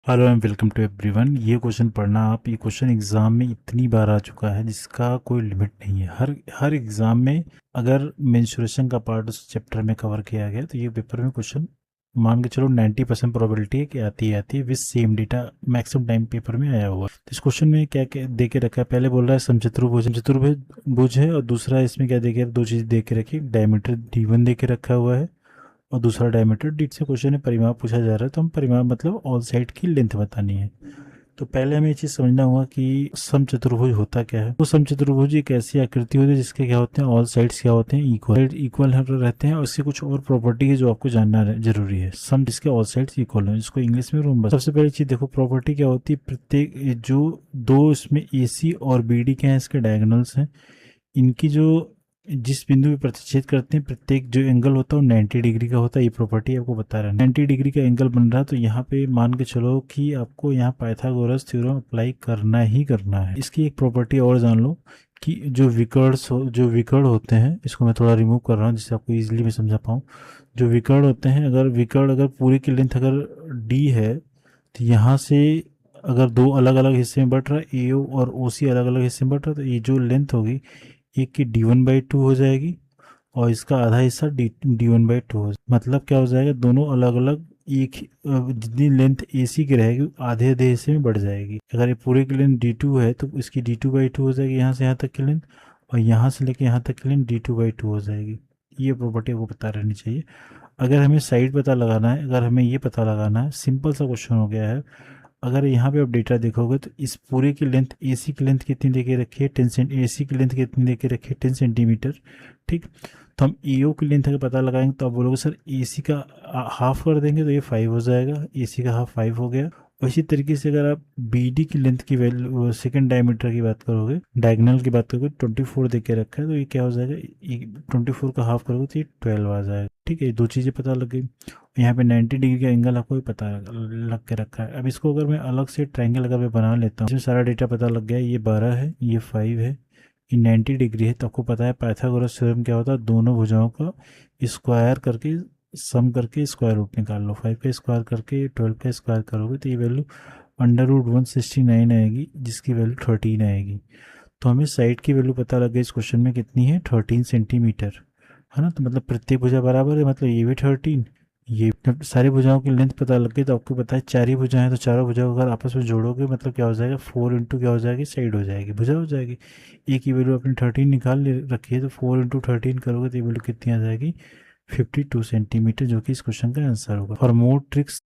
Hello and welcome to everyone. ये question पढ़ना आप, ये क्वेश्चन एग्ज़ाम में इतनी बार आ चुका है जिसका कोई लिमिट नहीं है। हर हर एग्ज़ाम में अगर मेंस्ट्रुएशन का पार्ट उस चैप्टर में कवर किया गया तो ये पेपर में क्वेश्चन मान के चलो 90% प्रोबेबिलिटी है कि आती है with same data maximum time paper में आया हुआ है। तो इस क्वेश्चन में क्या क्या दे के रखा है, पहले बोल रहा है समचतुर्भुज है, और दूसरा इसमें क्या दे के, दो चीज़ दे के रखी, डायमीटर D1 दे के रखा हुआ है और दूसरा डायमीटर डी से क्वेश्चन है, परिमाप पूछा जा रहा है। तो हम परिमाप मतलब ऑल साइड की लेंथ बतानी है। तो पहले हमें ये चीज़ समझना होगा कि समचतुर्भुज होता क्या है। तो समचतुर्भुज एक ऐसी आकृति होती है जिसके क्या होते हैं, ऑल साइड्स क्या होते हैं, इक्वल रहते हैं। और इसकी कुछ और प्रॉपर्टी है जो आपको जानना जरूरी है। सम जिसके ऑल साइड्स इक्वल है, जिसको इंग्लिश में रोम्बस। सबसे पहली चीज़ देखो, प्रॉपर्टी क्या होती है, प्रत्येक जो दो इसमें AC और BD क्या है, इसके डायगोनल्स हैं, इनकी जो जिस बिंदु पे प्रतिच्छेद करते हैं प्रत्येक जो एंगल होता है वो 90 डिग्री का होता है। ये प्रॉपर्टी आपको बता रहा है 90 डिग्री का एंगल बन रहा है। तो यहाँ पे मान के चलो कि आपको यहाँ पाइथागोरस थ्योरम अप्लाई करना ही करना है। इसकी एक प्रॉपर्टी और जान लो कि जो विकर्ण होते हैं, इसको मैं थोड़ा रिमूव कर रहा हूँ जिससे आपको इजीली मैं समझा पाऊँ। जो विकर्ण होते हैं, अगर पूरी की लेंथ अगर D है, तो यहाँ से अगर दो अलग अलग हिस्से में बट रहा है, AO और OC अलग अलग हिस्से में बट रहा है, तो ये जो लेंथ होगी एक की D1/2 हो जाएगी और इसका आधा हिस्सा D1/2 हो जाएगा। मतलब क्या हो जाएगा, दोनों अलग अलग एक जितनी लेंथ AC की रहेगी आधे आधे हिस्से में बढ़ जाएगी। अगर ये पूरे की लेंथ D2 है तो इसकी D2/2 हो जाएगी, यहाँ से यहाँ तक की लेंथ, और यहाँ से लेके यहाँ तक की लेंथ D2/2 हो जाएगी। ये प्रॉपर्टी आपको पता रहनी चाहिए। अगर हमें साइड पता लगाना है, अगर हमें ये पता लगाना है, सिंपल सा क्वेश्चन हो गया है। अगर यहाँ पे आप डेटा देखोगे तो इस पूरे की लेंथ AC की लेंथ कितनी दे के रखी है, 10 सेंट AC की लेंथ कितनी दे के रखी है, 10 सेंटीमीटर। ठीक, तो हम AO की लेंथ का पता लगाएंगे तो आप बोलोगे सर AC का हाफ कर देंगे तो ये 5 हो जाएगा, AC का हाफ 5 हो गया। और इसी तरीके से अगर आप BD की लेंथ की वैल्यू, सेकंड डायमीटर की बात करोगे, डायगोनल की बात करोगे, 24 दे के रखा है तो ये क्या हो जाएगा, 24 का हाफ करोगे तो ये 12 आ जाएगा। ठीक है, ये दो चीज़ें पता लग गई। यहाँ पे 90 डिग्री का एंगल आपको भी पता लग के रखा है। अब इसको अगर मैं अलग से ट्रायंगल अगर मैं बना लेता हूँ, इसमें सारा डेटा पता लग गया, ये 12 है, ये 5 है, ये 90 डिग्री है। तो आपको पता है पाइथागोरस थ्योरम क्या होता है, दोनों भुजाओं का स्क्वायर करके सम करके स्क्वायर रूट निकाल लो। 5 का स्क्वायर करके 12 का स्क्वायर करोगे तो ये वैल्यू √169 आएगी, जिसकी वैल्यू 13 आएगी। तो हमें साइड की वैल्यू पता लग गई इस क्वेश्चन में, कितनी है, 13 सेंटीमीटर, है ना। तो मतलब प्रत्येक भुजा बराबर है, मतलब ये भी 13, ये जब सारी भुजाओं की लेंथ पता लग गई तो आपको पता है चार ही भुजा है, तो चारों भुजाओं को अगर आपस में जोड़ोगे मतलब क्या हो जाएगा, 4 इंटू क्या हो जाएगी, साइड हो जाएगी, भुजा हो जाएगी। एक की वैल्यू अपनी 13 निकाल रखी है तो 4 इंटू 13 करोगे तो ये वैल्यू कितनी आ जाएगी, 52 सेंटीमीटर, जो कि इस क्वेश्चन का आंसर होगा। For more tricks